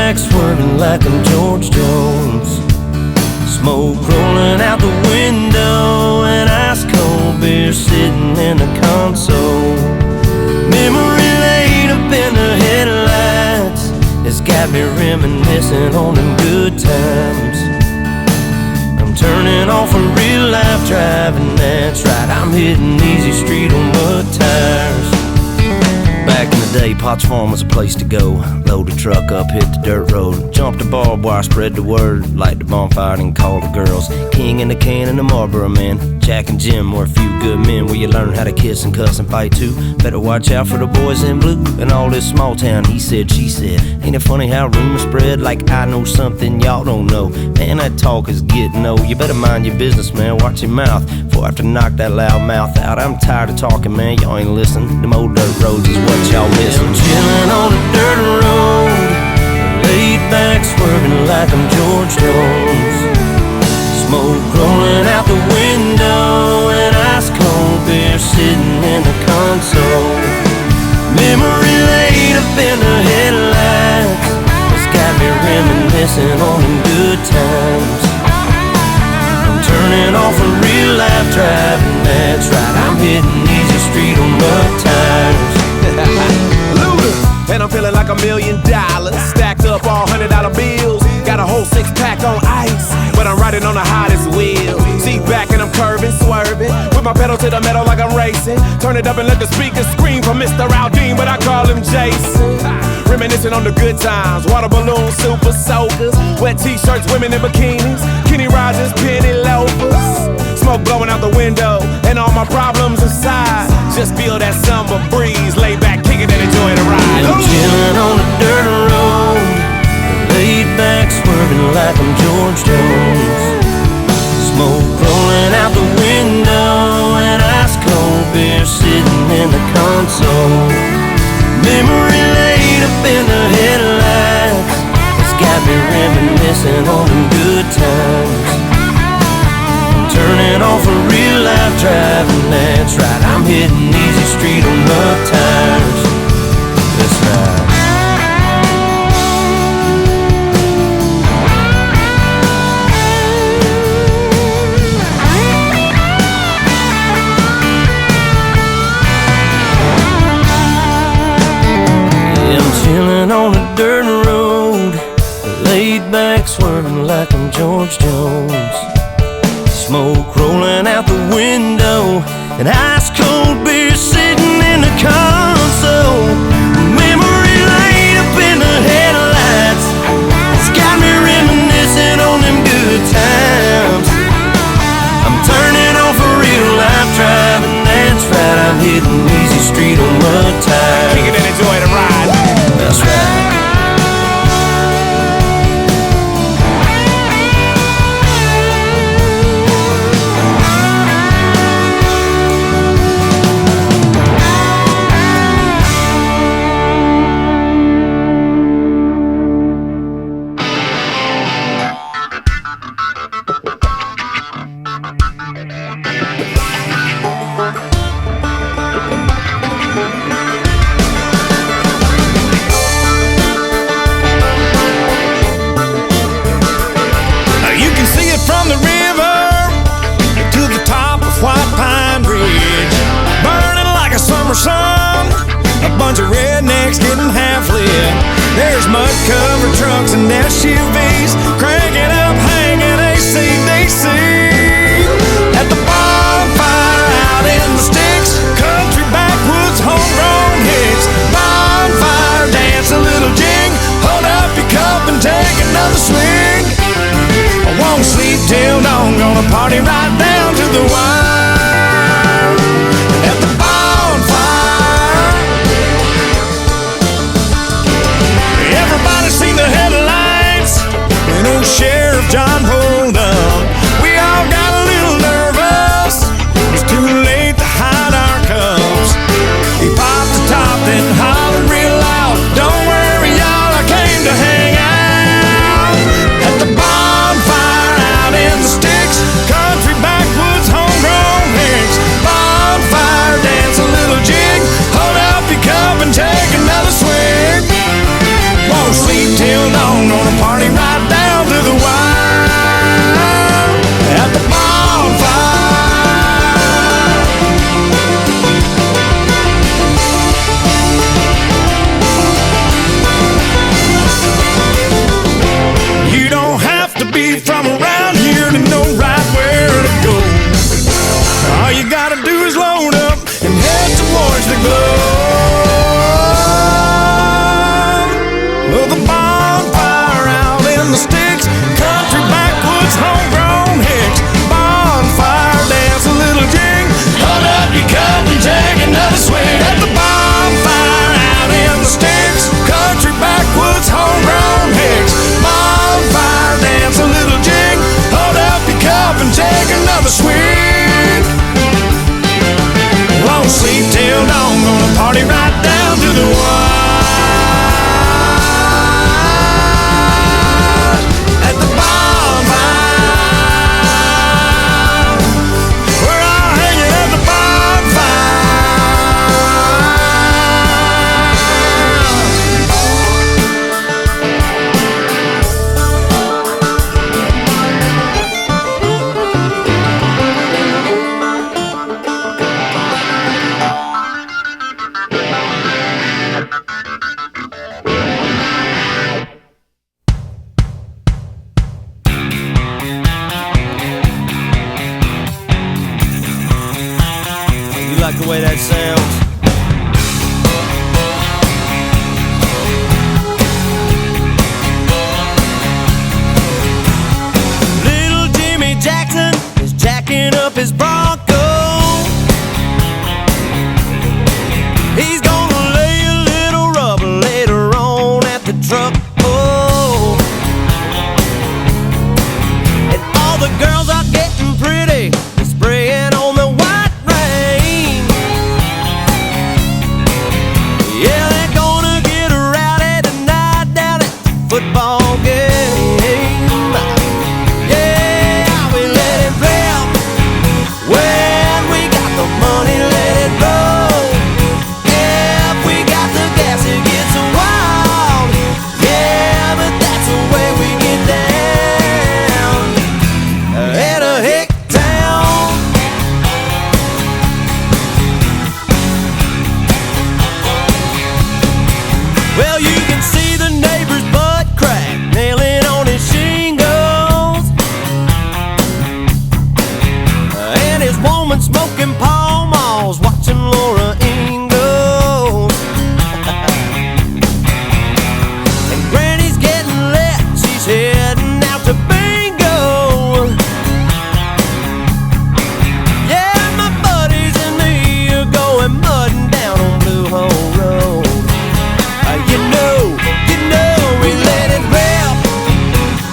back swerving like I'm George Jones. Smoke rolling out the window and ice cold beer sitting in the console. Memory laid up in the headlights, it's got me reminiscing on them good times. I'm turning off a real life driving, that's right, I'm hitting easy street on mud tires. Back in the day, Potts Farm was a place to go. Load the truck up, hit the dirt road, jump the barbed wire, spread the word, light the bonfire and call the girls. King and the can and the Marlboro man, Jack and Jim were a few good men where you learn how to kiss and cuss and fight too. Better watch out for the boys in blue and all this small town he said, she said. Ain't it funny how rumors spread like I know something y'all don't know? Man, that talk is getting old. You better mind your business, man, watch your mouth before I have to knock that loud mouth out. I'm tired of talking, man, y'all ain't listening. Them old dirt roads is what y'all missing. I'm chilling on a dirt road, laid back swerving like I'm George Jones. Smoke rolling out the window and ice cold beer sitting in the console. Memory laid up in the headlights, it's got me reminiscing on them good times. I'm turning off a real life driving, that's right, I'm hitting easy street on mud tires. And I'm feeling like $1 million, stacked up all $100 bills. Got a whole 6-pack on ice, but I'm riding on the hottest wheel. Seat back and I'm curving, swerving, with my pedal to the metal like I'm racing. Turn it up and let the speakers scream for Mr. Aldine, but I call him Jason. Reminiscing on the good times, water balloons, super soakers, wet t-shirts, women in bikinis, Kenny Rogers, penny loafers. Smoke blowing out the window and all my problems aside, just feel that summer breeze, lay back, kick it and enjoy the ride. I'm chilling on a dirt road, laid back swerving like I'm George Jones. Smoke rolling out the window and ice cold beer sitting in the console. Memory laid up in the headlights, it's got me reminiscing on them good times. Turning off a real life driving, that's right, I'm hitting easy street on mud tires. That's right. Yeah, I'm chilling on a dirt road, laid back swerving like I'm George Jones. Smoke rolling out the window and ice cold beer sitting in the console. Memory laid up in the headlights, it's got me reminiscing on them good times. I'm turning off a real life driving, that's right, I'm hitting easy street on mud tires. Kick it and enjoy the ride. That's right. Sun, a bunch of rednecks getting half lit. There's mud covered trucks and SUVs cranking up, hanging AC/DC. At the bonfire out in the sticks, country backwoods homegrown hicks. Bonfire dance a little jig, hold up your cup and take another swig. I won't sleep till dawn, gonna party right down to the wire. At the everybody seen the headlights and party right down to the wire. At the bonfire, we're all hanging at the You like the way that sounds? Little Jimmy Jackson is jacking up his Bronco. He's gonna lay a little rubber later on at the truck. Oh, and all the girls are getting pretty, they're spraying on the white rain. Yeah, they're gonna get rowdy tonight down at the football game. Yeah, we let it rip. When we got the money, let it roll. If we got the gas, it gets wild. Yeah, but that's the way we get down at a hick town. Well, you can see the neighbor's butt crack nailing on his shingles, and his woman smoking Pall Malls, watching Laura Ingalls. And Granny's getting lit, she's heading out to bingo. Yeah, my buddies and me are going mudding down on Blue Hole Road. You know, we let it rip.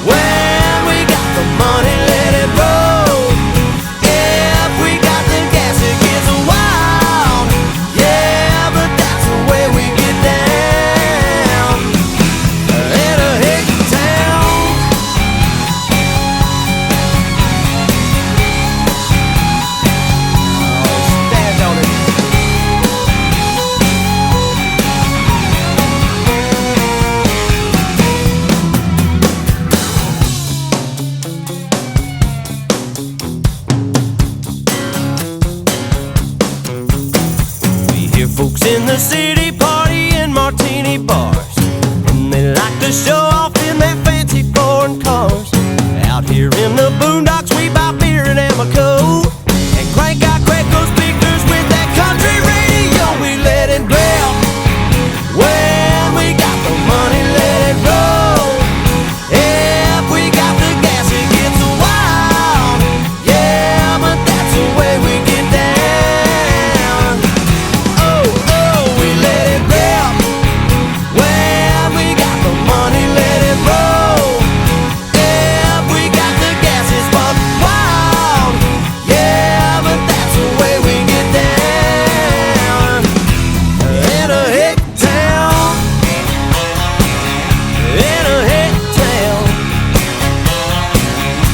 When we got the money, let it roll. If we got the gas, it gets wild. Yeah, but that's the way we get down in a hick town. Oh, stand on it. We hear folks in the city party in martini bars, and they like to show off in their fancy foreign cars. Out here in the boondocks, we buy beer and Amoco and crank out Craigco speakers with that country radio. We let it rip. When we got the money, let it roll. If we got the gas, it gets wild. Yeah, but that's the way we get down. Oh, we let it rip. When we got the money, let it roll. If we got the gas, it's buck wild. Yeah, but that's the way we get down in a hick town. In a hick town.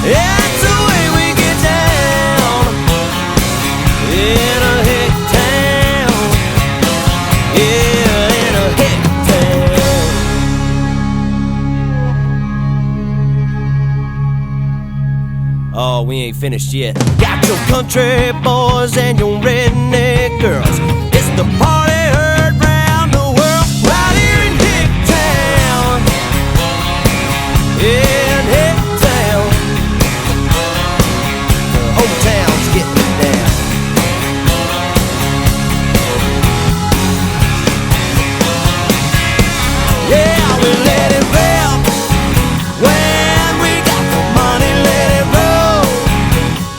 That's the way we get down in a hick town. Yeah, in a hick town. Oh, we ain't finished yet. Got your country boys and your redneck girls. It's the party heard round the world right here in Hick Town. In Hick Town. The whole town's getting down. Yeah, we let it rip. When we got the money, let it roll.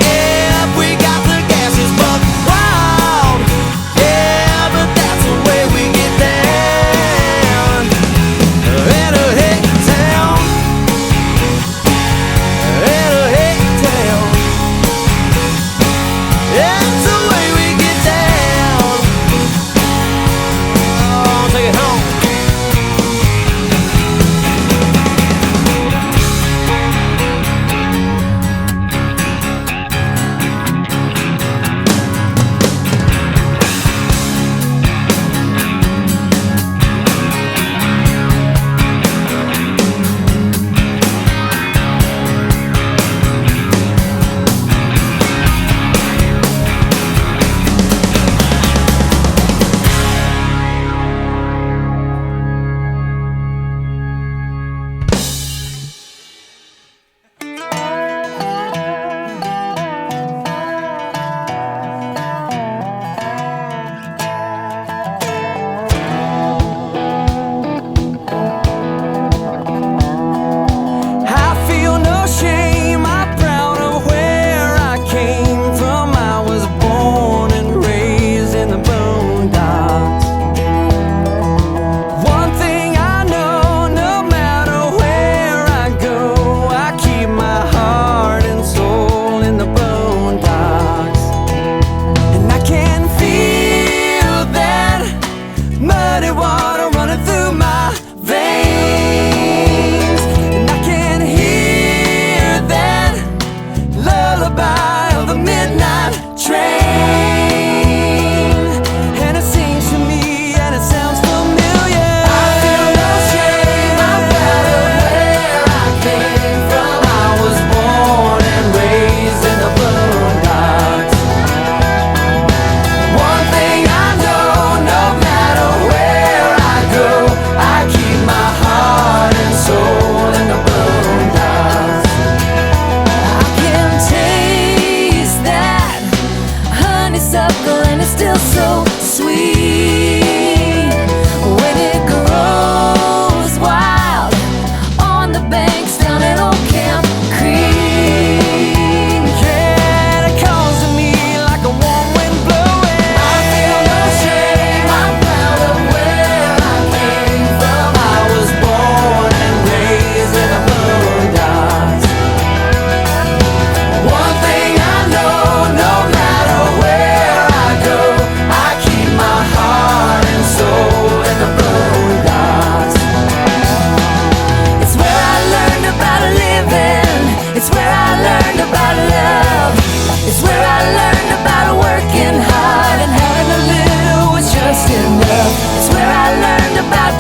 If we got the gas, it's buck wild. Yeah, but that's the way we get down in a hick town. In a hick town. That's the way we get down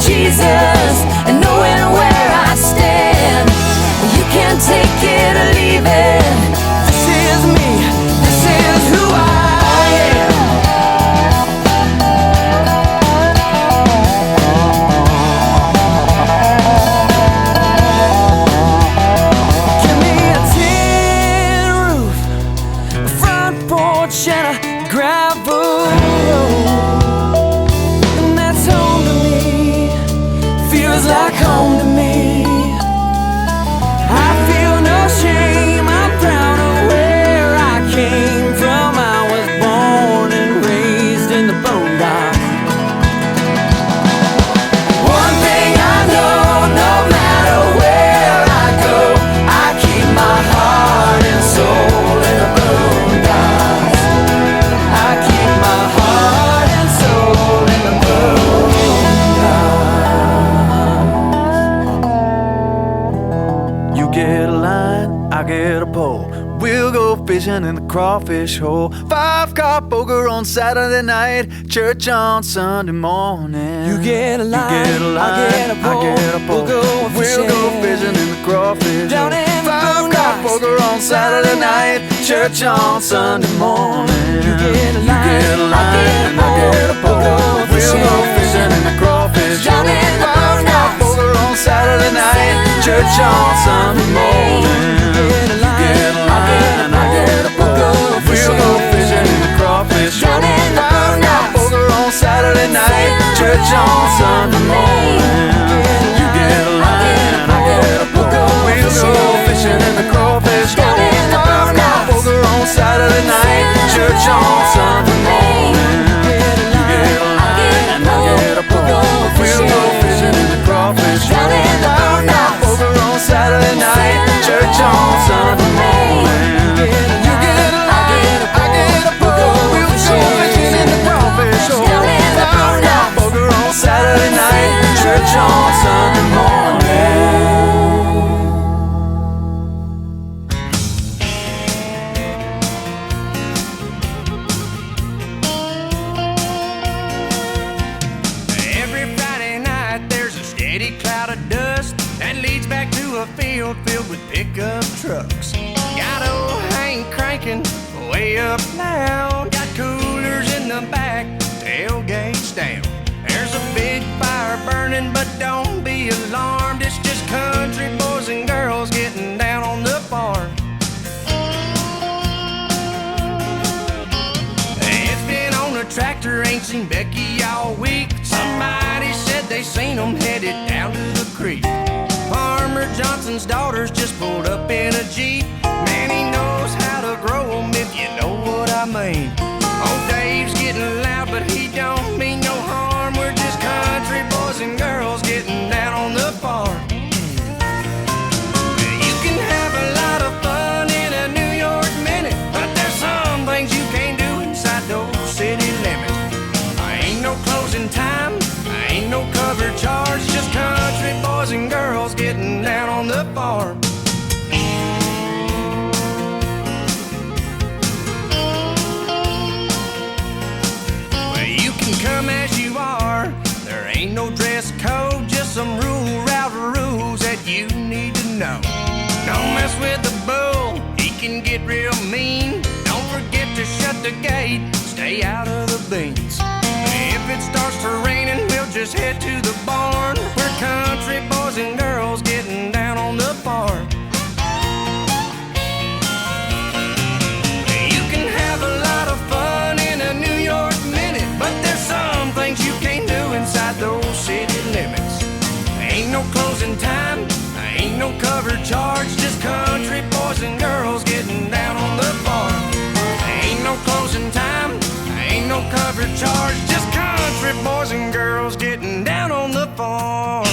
Jesus and knowing where I stand. You can't take it or leave it. This is me, this is who I am. Give me a tin roof, a front porch and a gravel road, and that's home to me. Feels like home to me. I feel no shame, I'm proud of where I came from. I was born and raised in the boondocks. One thing I know, no matter where I go, I keep my heart and soul in the boondocks. I keep my heart and soul in the boondocks. You get a line, I get a pole. We'll go fishing in the crawfish hole. 5-car poker on Saturday night, church on Sunday morning. You get a line, I get a pole. We'll go fishing in the crawfish down hole. in the 5-car boondocks. poker on Saturday night, church on Sunday morning. You get a line, I get a pole. We'll go fishing in the crawfish down hole. in the 5-car boondocks. poker on Saturday night, church on Sunday morning. You get a line, I get a pole. We'll go fishing in the crawfish down hole. in the 5-car boondocks. poker on Saturday night, church on Sunday morning. You get a line, I get a pole. We'll go fishing in the crawfish hole. 5-car poker on Saturday night, church on Sunday morning. You get a line, I get a pole. We'll go fishing in the crawfish hole. 5-car poker on Saturday night, church on Sunday morning. You get a line, I get a pole. We'll go fishing in the crawfish hole. 5-car poker on Saturday night, church on Sunday morning. Every Friday night there's a steady cloud of dust that leads back to a field filled with pickup trucks. Got old Hank cranking way up loud. Got coolers in the back, tailgates down. There's a big fire burning, but don't be alarmed. It's just country boys and girls getting down on the farm. It's been on a tractor, ain't seen Becky all week. Somebody said they seen them headed down to the creek. Farmer Johnson's daughters just pulled up in a Jeep. Man, he knows how to grow them, if you know what I mean. Old Dave's getting loud, but he don't mean no harm. We're just country boys and girls getting down on the farm. You can have a lot of fun in a New York minute, but there's some things you can't do inside those city limits. Ain't no closing time, ain't no cover charge, just country boys and girls getting down on the farm. Well, you can come as you are, there ain't no dress code, just some route rules that you need to know. Don't mess with the bull, he can get real mean. Don't forget to shut the gate, stay out of the beans. If it starts to raining, we'll just head to the barn. We're country boys and girls getting down on the farm. You can have a lot of fun in a New York minute, but there's some things you can't do inside those city limits. Ain't no closing time, ain't no cover charge, just country boys and girls getting down on the farm. Ain't no closing time, ain't no cover charge, just country boys and girls getting down on the farm.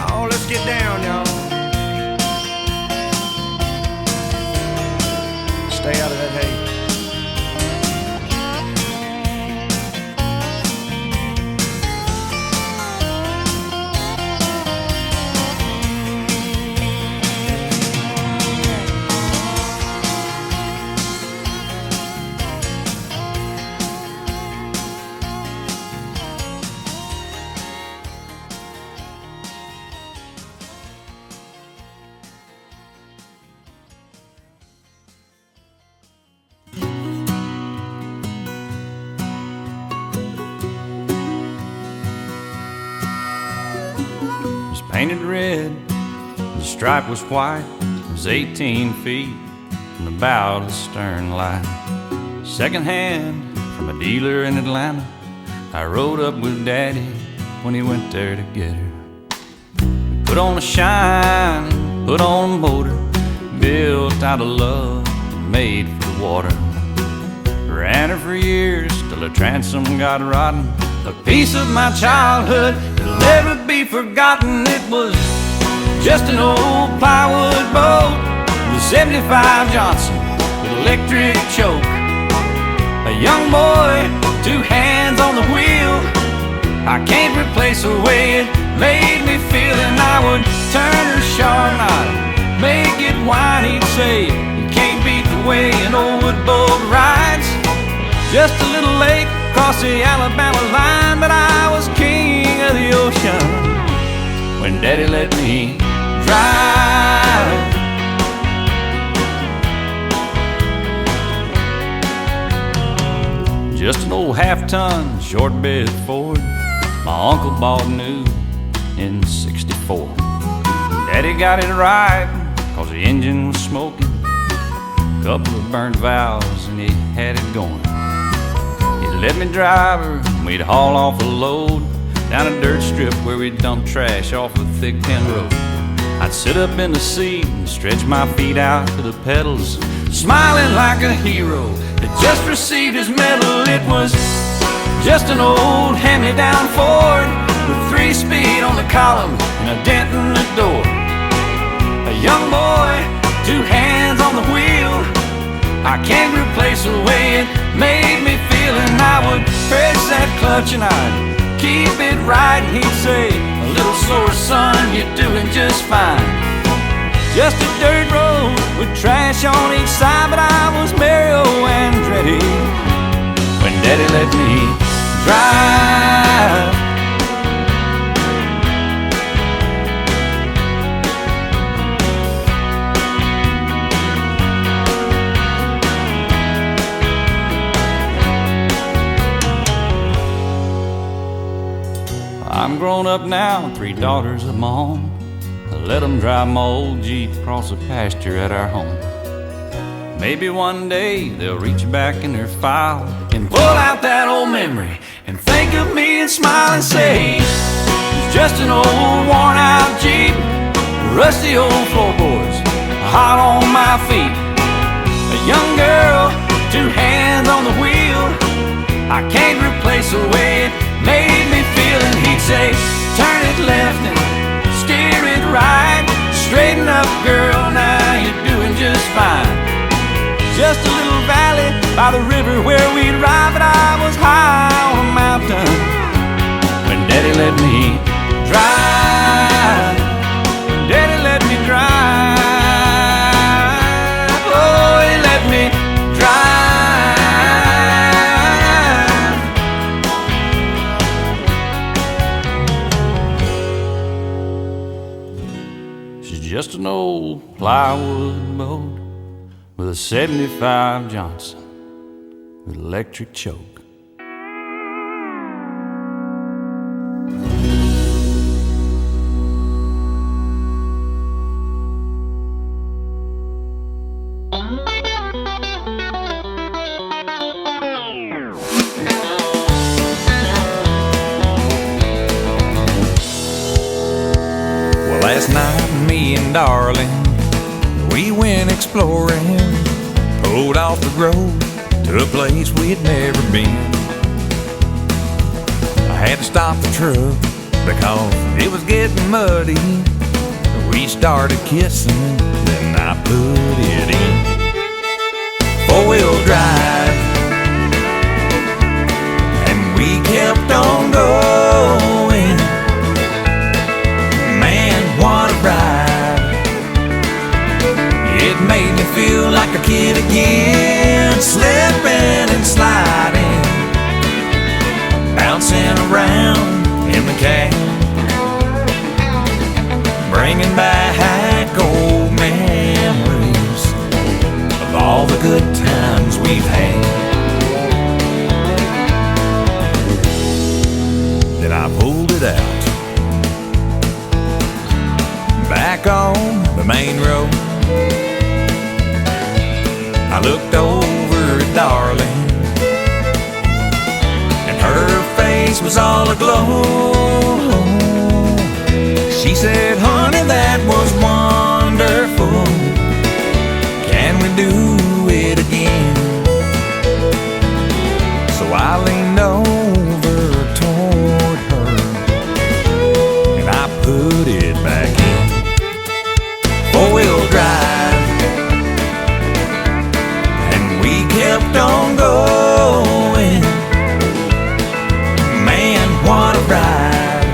Oh, let's get down, y'all. Stay out of that hay. painted red, the stripe was white. It was 18 feet from the bow to the stern light. Second hand from a dealer in Atlanta, I rode up with Daddy when he went there to get her. We put on a shine, put on a motor, built out of love, made for the water. Ran her for years till her transom got rotten. A piece of my childhood that'll never be forgotten. It was just an old plywood boat with a 75 Johnson with electric choke. A young boy, 2 hands on the wheel. I can't replace the way it made me feel. And I would turn her sharp knot, make it whine. He'd say, you can't beat the way an old wood boat rides. Just a little lake across the Alabama line, but I was king of the ocean when Daddy let me drive. Just an old half-ton short bed Ford my uncle bought new in '64. Daddy got it right, cause the engine was smoking, couple of burnt valves, and he had it going. He'd let me drive her, and we'd haul off a load down a dirt strip where we'd dump trash off a thick tin road. I'd sit up in the seat and stretch my feet out to the pedals, smiling like a hero that just received his medal. It was just an old hand-me-down Ford with 3-speed on the column and a dent in the door. A young boy, 2 hands on the wheel. I can't replace the way it made me feel. And I would press that clutch and I'd keep it right. And he'd say, a little slower, son, you're doing just fine. Just a dirt road with trash on each side, but I was Mario Andretti when Daddy let me drive. I'm grown up now, 3 daughters of my own. I let them drive my old Jeep across the pasture at our home. Maybe one day they'll reach back in their file and pull out that old memory and think of me and smile and say, it's just an old worn out Jeep, rusty old floorboards, hot on my feet. A young girl, 2 hands on the wheel. I can't replace the way it made me feel. And he'd say, turn it left and steer it right. Straighten up, girl, now you're doing just fine. Just a little valley by the river where we'd ride, but I was high on a mountain when Daddy let me drive. Daddy let me drive. Oh, he let me drive. She's just an old plywood boat with a 75 Johnson with electric choke. Well, last night me and darling, we went exploring, pulled off the road to a place we'd never been. I had to stop the truck because it was getting muddy. We started kissing, then I put it in 4-wheel drive, and we kept on going. Man, what a ride. It made me feel like a kid again, slipping and sliding, bouncing around in the cab, bringing back old memories of all the good times we've had. Then I pulled it out face was all aglow. She said, honey, that was wonderful. Can we do it again? So I leaned over toward her and I put it back in. Four-wheel drive, and we kept on going. Man, what a ride.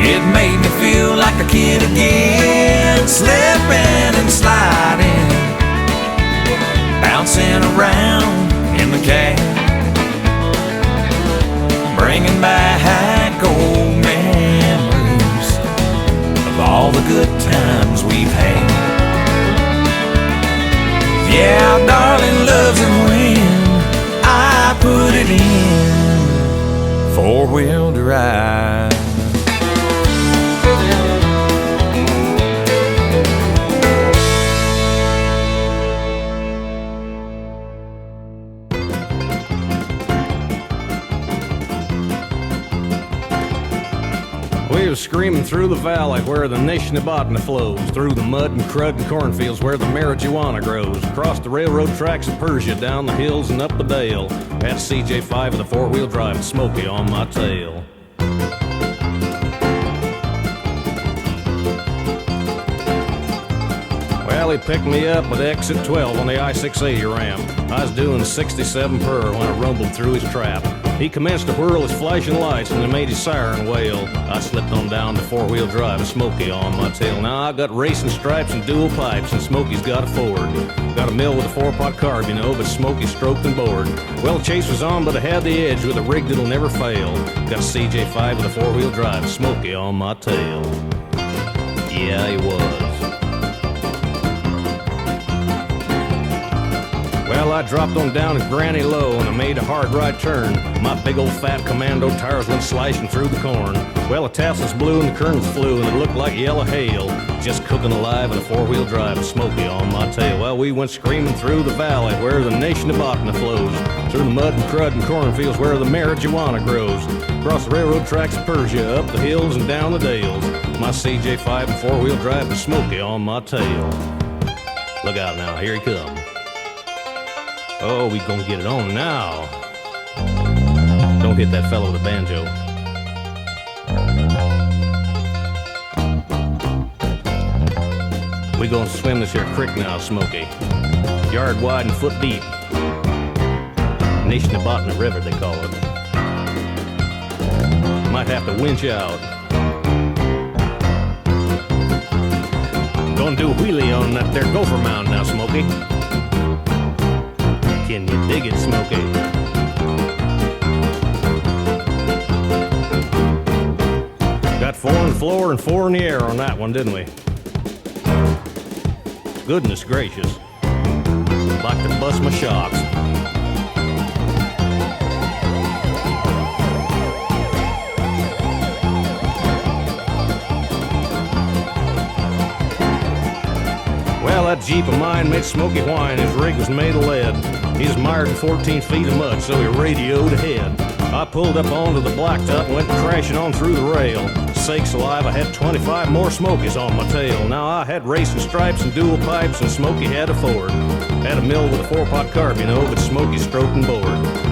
It made me feel like a kid again, slipping and sliding, bouncing around in the cab, bringing back old memories of all the good times we've had. Yeah, darling, loves it when I put it in four-wheel drive. We was screaming through the valley where the Nishnabotna flows, through the mud and crud and cornfields where the marijuana grows, across the railroad tracks of Persia, down the hills and up the dale. Had a CJ5 with a four-wheel drive and Smokey on my tail. Well, he picked me up at exit 12 on the I-680 ramp. I was doing 67 per when I rumbled through his trap. He commenced to whirl his flashing lights and he made his siren wail. I slipped on down to four-wheel drive and Smokey on my tail. Now I got racing stripes and dual pipes and Smokey's got a Ford. Got a mill with a four-pot carb, you know, but Smokey's stroked and bored. Well, the chase was on, but I had the edge with a rig that'll never fail. Got a CJ5 with a four-wheel drive and Smokey on my tail. Yeah, he was. Well, I dropped on down at Granny Low and I made a hard right turn. My big old fat commando tires went slashing through the corn. Well, the tassels blew and the kernels flew and it looked like yellow hail. Just cooking alive in a four-wheel drive and Smokey on my tail. Well, we went screaming through the valley where the Nishnabotna flows, through the mud and crud and cornfields where the marijuana grows, across the railroad tracks of Persia, up the hills and down the dales. My CJ5 and four-wheel drive and Smokey on my tail. Look out now, here he comes. Oh, we gonna get it on now. Don't hit that fellow with a banjo. We gonna swim this here creek now, Smokey. Yard wide and foot deep. Nishnabotna River, they call it. Might have to winch out. Gonna do a wheelie on that there gopher mound now, Smokey. Can you dig it, Smokey? Got 4 on the floor and 4 in the air on that one, didn't we? Goodness gracious. Like to bust my shocks. Well, that Jeep of mine made Smokey whine. His rig was made of lead. He was mired in 14 feet of mud, so he radioed ahead. I pulled up onto the blacktop and went crashing on through the rail. Sakes alive, I had 25 more Smokies on my tail. Now I had racing stripes and dual pipes, and Smokey had a Ford. Had a mill with a 4-pot carb, you know, but Smokey stroked and bored.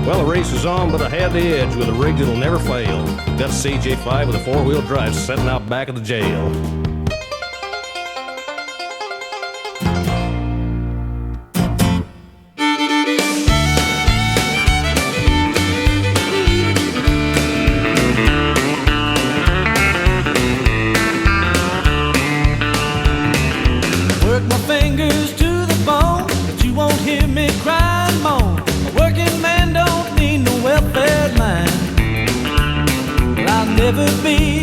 Well, the race was on, but I had the edge with a rig that'll never fail. Got a CJ5 with a 4-wheel drive sitting out back of the jail. Never be